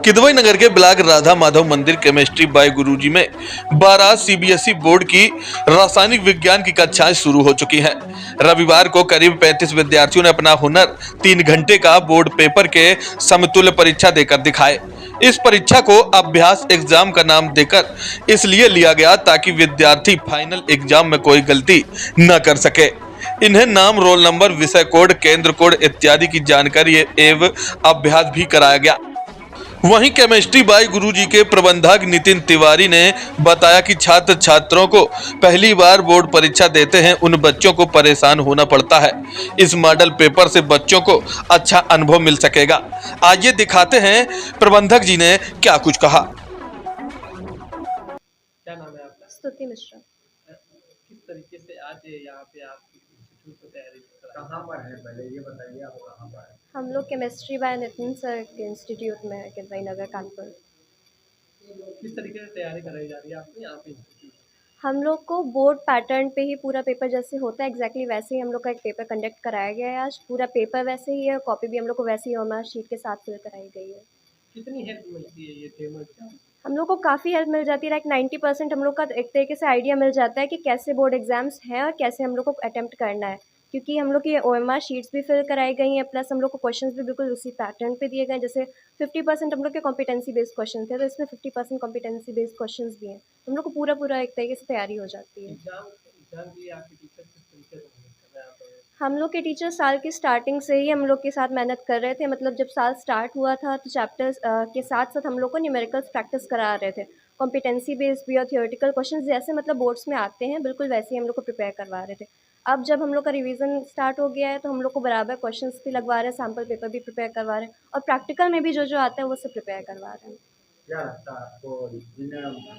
किदवई नगर के ब्लॉक राधा माधव मंदिर chemistry bye गुरुजी में 12 सीबीएसई बोर्ड की रासायनिक विज्ञान की कक्षाएं शुरू हो चुकी हैं। रविवार को करीब 35 विद्यार्थियों ने अपना हुनर 3 घंटे का बोर्ड पेपर के समतुल्य परीक्षा देकर दिखाए। इस परीक्षा को अभ्यास एग्जाम का नाम देकर इसलिए लिया गया ताकि विद्यार्थी फाइनल एग्जाम में कोई गलती न कर सके। इन्हें नाम, रोल नंबर, विषय कोड, केंद्र कोड इत्यादि की जानकारी एवं अभ्यास भी कराया गया। वहीं केमिस्ट्री बाय गुरुजी के प्रबंधक नितिन तिवारी ने बताया कि छात्र छात्रों को पहली बार बोर्ड परीक्षा देते हैं उन बच्चों को परेशान होना पड़ता है। इस मॉडल पेपर से बच्चों को अच्छा अनुभव मिल सकेगा। आइए दिखाते हैं प्रबंधक जी ने क्या कुछ कहा। क्या नाम है आपका? स्तुति मिश्रा। किस तरीके से आज यहाँ पे आप इंस्टीट्यूट को तैयारी कर रहे हैं? कहाँ पर है, पहले ये बताइए आप कहाँ पर है? हम लोग केमिस्ट्री बाय नितिन सर के इंस्टीट्यूट में है, किदवई नगर, कानपुर। किस तरीके से तैयारी कराई जा रही है आपको यहाँ पे इंस्टीट्यूट? हम लोग को बोर्ड पैटर्न पे ही पूरा पेपर जैसे होता है एग्जैक्टली वैसे ही हम लोग का एक पेपर कंडक्ट कराया गया है। आज पूरा पेपर वैसे ही है, कॉपी भी हम लोग को वैसे ही OMR शीट के साथ फिल कराई गई है। कितनी हेल्प मिलती है ये डेमो एग्जाम? हम लोग को काफ़ी हेल्प मिल जाती है। लाइक 90% हम लोग का एक तरीके से आइडिया मिल जाता है कि कैसे बोर्ड एग्जाम्स हैं और कैसे हम लोग को अटेम्प्ट करना है, क्योंकि हम लोग की OMR शीट्स भी फिल कराई गई हैं, प्लस हम लोग को क्वेश्चंस भी बिल्कुल उसी पैटर्न पे दिए गए हैं। जैसे 50% हम लोग के कॉम्पिटेंसी बेस्ड क्वेश्चन थे, तो इसमें 50% कॉम्पिटेंसी बेस्ड क्वेश्चंस भी हैं। हम लोग को पूरा एक तरीके से तैयारी हो जाती है। एग्जाम के लिए आपके टीचर किस तरीके से मेहनत कर रहे हैं आप? हम लोग के टीचर साल की स्टार्टिंग से ही हम लोग के साथ मेहनत कर रहे थे। मतलब जब साल स्टार्ट हुआ था तो चैप्टर्स के साथ साथ हम लोग को न्यूमेरिकल्स प्रैक्टिस करा रहे थे। कॉम्पिटेंसी बेस्ड भी और थियोरेटिकल क्वेश्चंस जैसे मतलब बोर्ड्स में आते हैं बिल्कुल वैसे ही हम लोग को प्रिपेयर करवा रहे थे। अब जब हम लोग का रिवीजन स्टार्ट हो गया है तो हम लोग को बराबर क्वेश्चंस भी लगवा रहे हैं, सैम्पल पेपर भी प्रिपेयर करवा रहे हैं और प्रैक्टिकल में भी जो आता है वो सब प्रिपेयर करवा रहे हैं। क्या लगता है आपको इन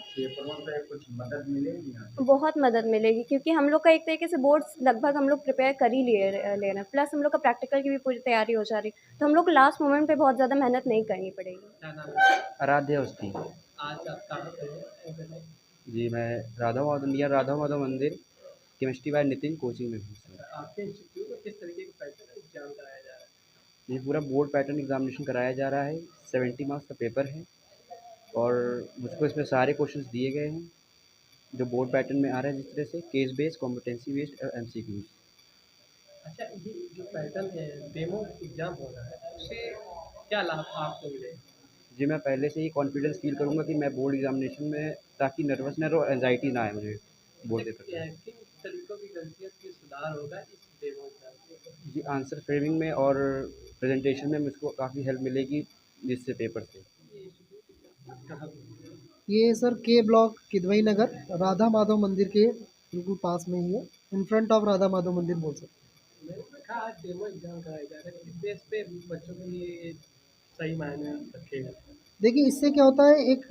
पेपरों से कुछ मदद मिलेगी यहाँ से? बहुत मदद मिलेगी, क्योंकि हम लोग का एक तरीके से बोर्ड्स लगभग हम लोग प्रिपेयर कर ही ले रहे हैं, प्लस हम लोग का प्रैक्टिकल की भी पूरी तैयारी हो जा रही है, तो हम लोग को लास्ट मोमेंट पे बहुत ज़्यादा मेहनत नहीं करनी पड़ेगी। क्या नाम है? आराध्या उसकी। आज आप कहाँ पे हैं? जी, मैं राधा माधव मंदिर केमिस्ट्री बाय नितिन कोचिंग में हूँ सर। आपके इंस्टीट्यूट में किस तरीके का पैटर्न एग्जाम कराया जा रहा है? ये पूरा बोर्ड पैटर्न एग्जामिनेशन कराया जा रहा है। 70 मार्क्स का पेपर है और मुझको इसमें सारे क्वेश्चंस दिए गए हैं जो बोर्ड पैटर्न में आ रहे हैं, जिस तरह से केस बेस्ड, कॉम्पिटेंसी बेस्ड और MCQs। अच्छा, ये जो पैटर्न है डेमो एग्जाम हो रहा है उससे क्या लाभ आपको मिलेगा? जी, मैं पहले से ही कॉन्फिडेंस फील करूँगा कि मैं बोर्ड एग्जामिनेशन में, ताकि नर्वसनेस और एंजाइटी ना आए मुझे बोर्ड पेपर में। किन तरीकों की गलतियों की सुधार होगा इस डेमो एग्जाम में? जी, आंसर फ्रेमिंग में और प्रेजेंटेशन में मुझको काफ़ी हेल्प मिलेगी जिससे पेपर से। कहाँ? ये सर के ब्लॉक किदवई नगर राधा माधव मंदिर के बिल्कुल पास में ही है, in front of Radha Madhav मंदिर बोल सकते हैं। मैंने देखा आज डेमो एग्जाम कराया जा रहा है, किस बेस पे बच्चों के लिए सही मायने रखेगा? देखिए, इससे क्या होता है, एक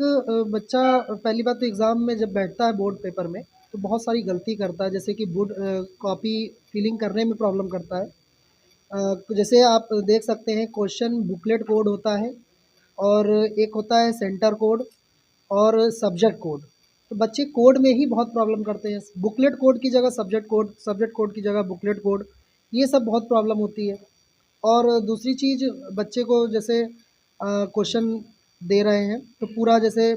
बच्चा पहली बात तो एग्ज़ाम में जब बैठता है बोर्ड पेपर में तो बहुत सारी गलती करता है, जैसे कि बोर्ड कॉपी फिलिंग करने में प्रॉब्लम करता है। जैसे आप देख सकते हैं, क्वेश्चन बुकलेट कोड होता है और एक होता है सेंटर कोड और सब्जेक्ट कोड। तो बच्चे कोड में ही बहुत प्रॉब्लम करते हैं। बुकलेट कोड की जगह सब्जेक्ट कोड की जगह बुकलेट कोड, ये सब बहुत प्रॉब्लम होती है। और दूसरी चीज़, बच्चे को जैसे क्वेश्चन दे रहे हैं तो पूरा जैसे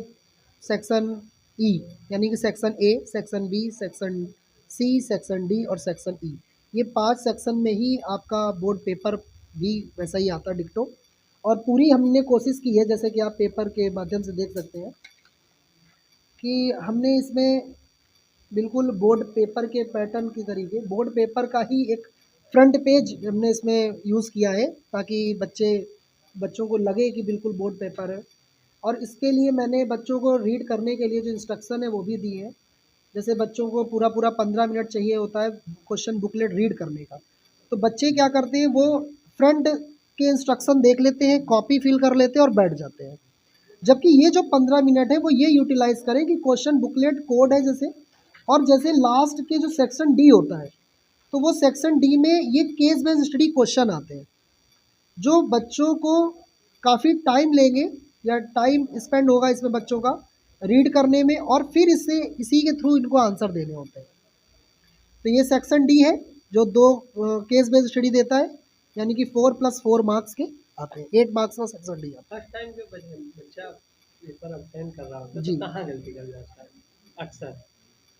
सेक्शन ई यानी कि section A, section B, section C, section D और सेक्शन ई, ये 5 सेक्शन में ही आपका बोर्ड पेपर भी वैसा ही आता है, डिक्टो। और पूरी हमने कोशिश की है, जैसे कि आप पेपर के माध्यम से देख सकते हैं कि हमने इसमें बिल्कुल बोर्ड पेपर के पैटर्न की तरीके बोर्ड पेपर का ही एक फ्रंट पेज हमने इसमें यूज़ किया है, ताकि बच्चों को लगे कि बिल्कुल बोर्ड पेपर है। और इसके लिए मैंने बच्चों को रीड करने के लिए जो इंस्ट्रक्शन है वो भी दी है। जैसे बच्चों को पूरा 15 मिनट चाहिए होता है क्वेश्चन बुकलेट रीड करने का, तो बच्चे क्या करते हैं, वो फ्रंट के इंस्ट्रक्शन देख लेते हैं, कॉपी फिल कर लेते हैं और बैठ जाते हैं। जबकि ये जो 15 मिनट है वो ये यूटिलाइज़ करें कि क्वेश्चन बुकलेट कोड है जैसे, और जैसे लास्ट के जो सेक्शन डी होता है तो वो सेक्शन डी में ये केस बेस्ड स्टडी क्वेश्चन आते हैं, जो बच्चों को काफ़ी टाइम लेंगे या टाइम स्पेंड होगा इसमें बच्चों का रीड करने में, और फिर इसी के थ्रू इनको आंसर देने होते हैं। तो ये सेक्शन डी है जो 2 केस बेस्ड स्टडी देता है, यानी कि 4+4 मार्क्स के। आते हैं, 8 मार्क्स का सेक्शन डी आता फर्स्ट टाइम जो बच्चा पेपर अटेंड कर रहा होता है जी। तो कहाँ गलती कर जाता है अक्सर? है।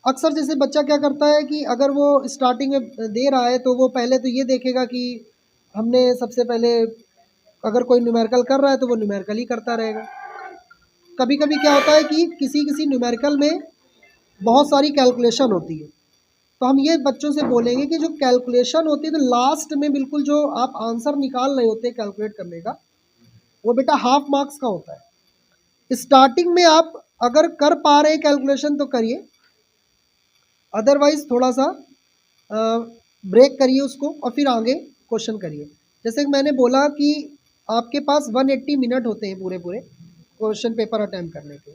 अक्सर जैसे बच्चा क्या करता है कि अगर वो स्टार्टिंग में दे रहा है तो वो पहले तो ये देखेगा कि हमने सबसे पहले अगर कोई न्यूमेरिकल कर रहा है तो वो न्यूमेरिकल ही करता रहेगा। कभी कभी क्या होता है कि किसी किसी न्यूमेरिकल में बहुत सारी कैलकुलेशन होती है, तो हम ये बच्चों से बोलेंगे कि जो कैलकुलेशन होती है तो लास्ट में बिल्कुल जो आप आंसर निकाल रहे होते हैं कैलकुलेट करने का, वो बेटा हाफ मार्क्स का होता है। स्टार्टिंग में आप अगर कर पा रहे हैं कैलकुलेशन तो करिए, अदरवाइज थोड़ा सा ब्रेक करिए उसको और फिर आगे क्वेश्चन करिए। जैसे कि मैंने बोला कि आपके पास 180 मिनट होते हैं पूरे पूरे क्वेश्चन पेपर अटैम्प्ट करने के,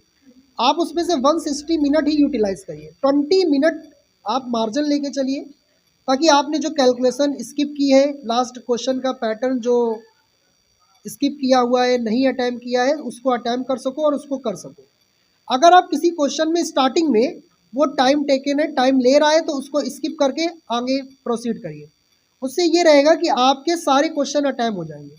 आप उसमें से 160 मिनट ही यूटिलाइज करिए, 20 मिनट आप मार्जिन लेके चलिए, ताकि आपने जो कैलकुलेशन स्किप की है, लास्ट क्वेश्चन का पैटर्न जो स्किप किया हुआ है, नहीं अटैम्प्ट किया है, उसको अटैम्प्ट कर सको और उसको कर सको। अगर आप किसी क्वेश्चन में स्टार्टिंग में वो टाइम टेकन है, टाइम ले रहा है, तो उसको स्किप करके आगे प्रोसीड करिए। उससे ये रहेगा कि आपके सारे क्वेश्चन अटैम्प्ट हो जाएंगे,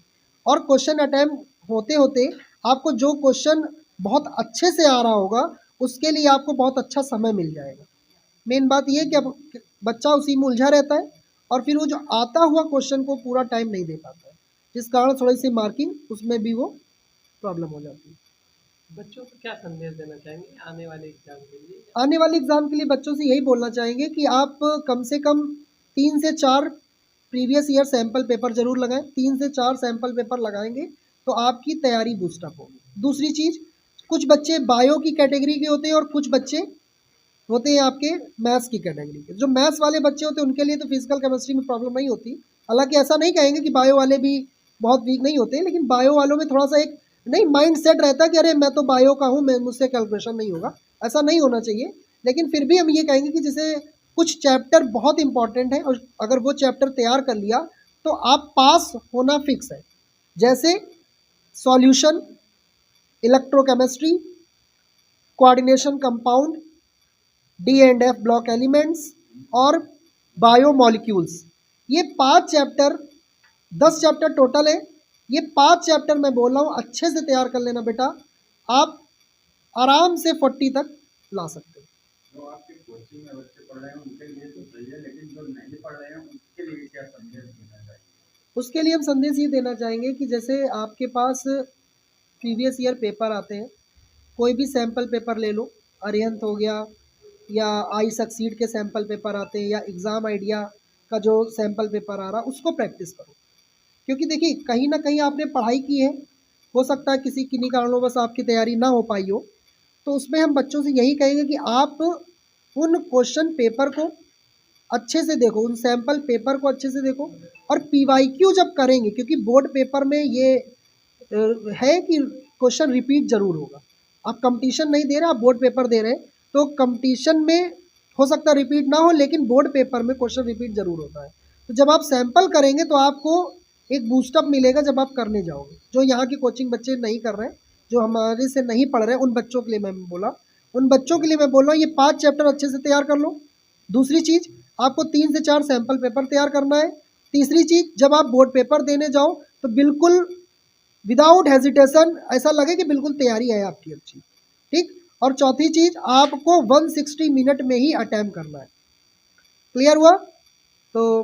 और क्वेश्चन अटैम्प्ट होते होते आपको जो क्वेश्चन बहुत अच्छे से आ रहा होगा उसके लिए आपको बहुत अच्छा समय मिल जाएगा। मेन बात ये है कि अब बच्चा उसी में उलझा रहता है और फिर वो जो आता हुआ क्वेश्चन को पूरा टाइम नहीं दे पाता है, जिस कारण थोड़ी सी मार्किंग उसमें भी वो प्रॉब्लम हो जाती है। बच्चों को क्या संदेश देना चाहेंगे आने वाले एग्जाम के लिए? आने वाले एग्ज़ाम के लिए बच्चों से यही बोलना चाहेंगे कि आप कम से कम 3 से 4 प्रीवियस ईयर सैम्पल पेपर ज़रूर लगाएं। 3 से 4 सैम्पल पेपर लगाएंगे तो आपकी तैयारी बूस्टअप होगी। दूसरी चीज़, कुछ बच्चे बायो की कैटेगरी के होते हैं और कुछ बच्चे होते हैं आपके मैथ्स की कैटेगरी के। जो मैथ्स वाले बच्चे होते हैं उनके लिए तो फिजिकल केमिस्ट्री में प्रॉब्लम नहीं होती। हालांकि ऐसा नहीं कहेंगे कि बायो वाले भी बहुत वीक नहीं होते, लेकिन बायो वालों में थोड़ा सा एक नहीं माइंड सेट रहता है कि अरे मैं तो बायो का हूँ, मैं मुझसे कैलकुलेशन नहीं होगा। ऐसा नहीं होना चाहिए, लेकिन फिर भी हम ये कहेंगे कि जैसे कुछ चैप्टर बहुत इंपॉर्टेंट है और अगर वो चैप्टर तैयार कर लिया तो आप पास होना फिक्स है। जैसे solution, electrochemistry, coordination compound, D&F block elements और बायोमोलिक्यूल्स। ये 5 चैप्टर, 10 चैप्टर टोटल है। ये 5 चैप्टर मैं बोल रहा हूँ अच्छे से तैयार कर लेना बेटा, आप आराम से 40 तक ला सकते हो। जो आपके कोचिंग में बच्चे पढ़ रहे हैं उनके लिए तो सही है, लेकिन जो नहीं पढ़ रहे हैं उसके लिए क्या संदेश देना चाहिए? उसके लिए हम संदेश ये देना चाहेंगे कि जैसे आपके पास प्रीवियस ईयर पेपर आते हैं, कोई भी सैम्पल पेपर ले लो, अरिहंत हो गया या आई सक्सीड के सैम्पल पेपर आते हैं या एग्ज़ाम आइडिया का जो सैम्पल पेपर आ रहा है उसको प्रैक्टिस करो। क्योंकि देखिए कहीं ना कहीं आपने पढ़ाई की है, हो सकता है किसी किन्हीं कारणों आपकी तैयारी ना हो पाई हो, तो उसमें हम बच्चों से यही कहेंगे कि आप उन क्वेश्चन पेपर को अच्छे से देखो, उन सैम्पल पेपर को अच्छे से देखो, और PYQ जब करेंगे, क्योंकि बोर्ड पेपर में ये है कि क्वेश्चन रिपीट ज़रूर होगा। आप कंपटीशन नहीं दे रहे, आप बोर्ड पेपर दे रहे हैं, तो कंपटीशन में हो सकता है रिपीट ना हो, लेकिन बोर्ड पेपर में क्वेश्चन रिपीट ज़रूर होता है। तो जब आप सैम्पल करेंगे तो आपको एक बूस्टअप मिलेगा जब आप करने जाओगे। जो यहाँ के कोचिंग बच्चे नहीं कर रहे हैं, जो हमारे से नहीं पढ़ रहे हैं, उन बच्चों के लिए मैं बोला, उन बच्चों के लिए मैं बोल रहा हूँ ये 5 चैप्टर अच्छे से तैयार कर लो। दूसरी चीज़, आपको 3 से 4 सैम्पल पेपर तैयार करना है। तीसरी चीज़, जब आप बोर्ड पेपर देने जाओ तो बिल्कुल विदाउट हेजिटेशन ऐसा लगे कि बिल्कुल तैयारी है आपकी अच्छी, ठीक। और चौथी चीज़, आपको 160 मिनट में ही अटैम्प्ट करना है। क्लियर हुआ? तो